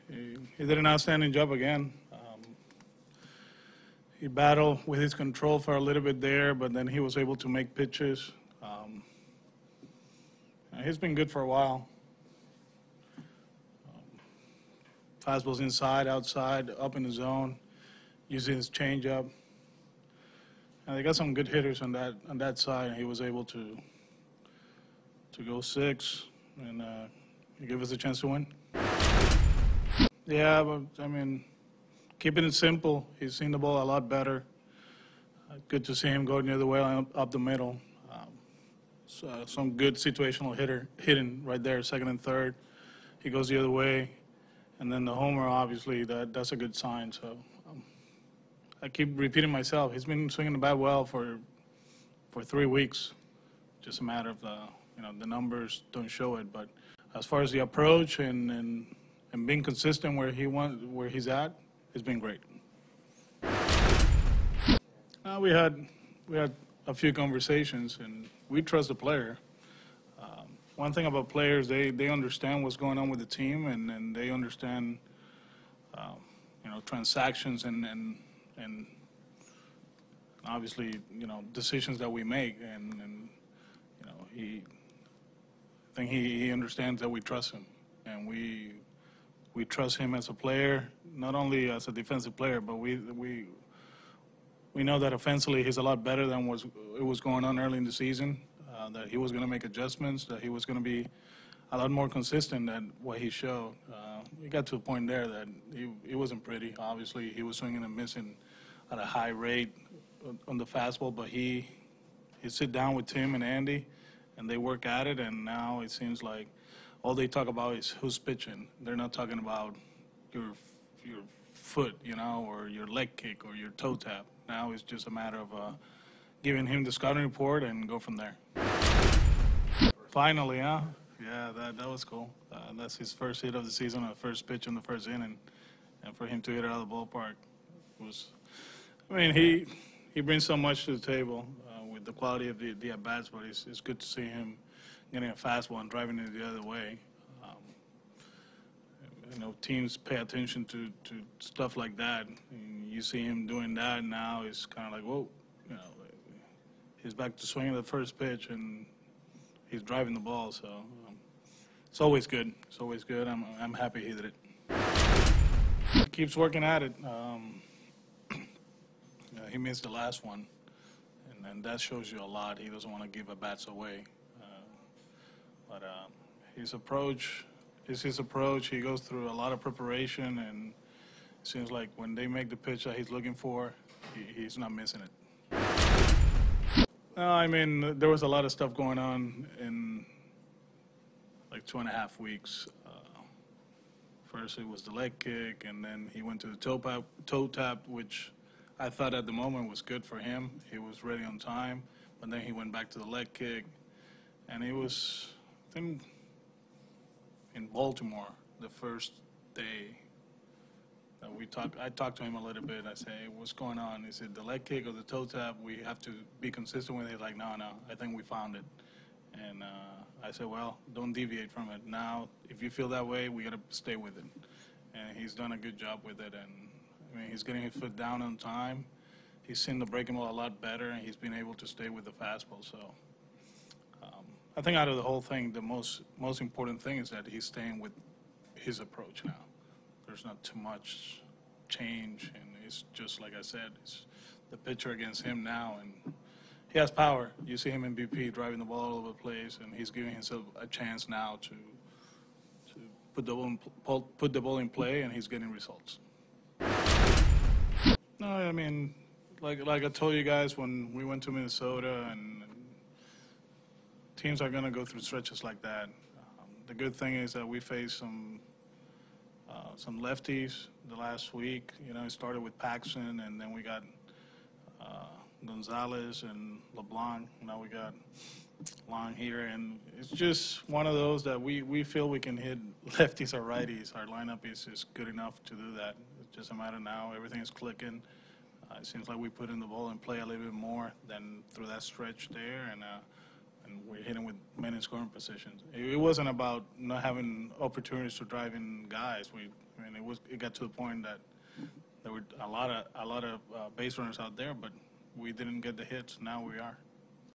He did an outstanding job again. He battled with his control for a little bit there, but then he was able to make pitches. He's been good for a while. Fastballs inside, outside, up in the zone, using his changeup. And they got some good hitters on that side. He was able to go 6 and give us a chance to win. Yeah, but I mean, keeping it simple. He's seen the ball a lot better. Good to see him go the other way up the middle. So some good situational hitting right there, second and third. He goes the other way, and then the homer. Obviously, that's a good sign. So I keep repeating myself. He's been swinging the bat well for 3 weeks. Just a matter of the numbers don't show it. But as far as the approach and being consistent where he's at, it's been great. We had a few conversations, and we trust the player. One thing about players, they understand what's going on with the team, and they understand transactions and obviously decisions that we make, and I think he understands that we trust him, and we trust him as a player, not only as a defensive player, but we know that offensively he's a lot better than it was going on early in the season, that he was going to make adjustments, that he was going to be a lot more consistent than what he showed. We got to a point there that it wasn't pretty. Obviously, he was swinging and missing at a high rate on the fastball, but he sit down with Tim and Andy, and they work at it, and now it seems like all they talk about is who's pitching. They're not talking about your foot, or your leg kick or your toe tap. Now it's just a matter of giving him the scouting report and go from there. Finally, huh? Yeah, that was cool. That's his first hit of the season, a first pitch in the first inning, and for him to hit it out of the ballpark he brings so much to the table with the quality of the at-bats, but it's good to see him getting a fastball and driving it the other way. Teams pay attention to stuff like that. And you see him doing that now. It's kind of like, whoa, he's back to swinging the first pitch and he's driving the ball. So it's always good. It's always good. I'm happy he did it. He keeps working at it. He missed the last one, and that shows you a lot. He doesn't want to give at-bats away. But his approach is his approach. He goes through a lot of preparation, and it seems like when they make the pitch that he's looking for, he's not missing it. No, I mean, there was a lot of stuff going on in like 2.5 weeks. First it was the leg kick, and then he went to the toe tap, which I thought at the moment was good for him. He was ready on time, but then he went back to the leg kick, and it was, I think, in Baltimore the first day that I talked to him a little bit. I said, hey, what's going on? He said, the leg kick or the toe tap, we have to be consistent with it. He's like, no, I think we found it. And I said, well, don't deviate from it. Now, if you feel that way, we got to stay with it. And he's done a good job with it. And I mean, he's getting his foot down on time. He's seen the breaking ball a lot better, and he's been able to stay with the fastball. So I think out of the whole thing, the most important thing is that he's staying with his approach now. There's not too much change, and it's just like I said, it's the pitcher against him now, and he has power. You see him in BP driving the ball all over the place, and he's giving himself a chance now to put the ball in play, and he's getting results. No, I mean, like I told you guys when we went to Minnesota, and teams are going to go through stretches like that. The good thing is that we faced some lefties the last week. It started with Paxton, and then we got Gonzalez and LeBlanc. Now we got Long here, and it's just one of those that we feel we can hit lefties or righties. Our lineup is good enough to do that. It's just a matter now. Everything is clicking. It seems like we put in the ball and play a little bit more than through that stretch there, and we're hitting with men in scoring positions. It wasn't about not having opportunities to drive in guys. mean, it got to the point that there were a lot of base runners out there, but we didn't get the hits. Now we are.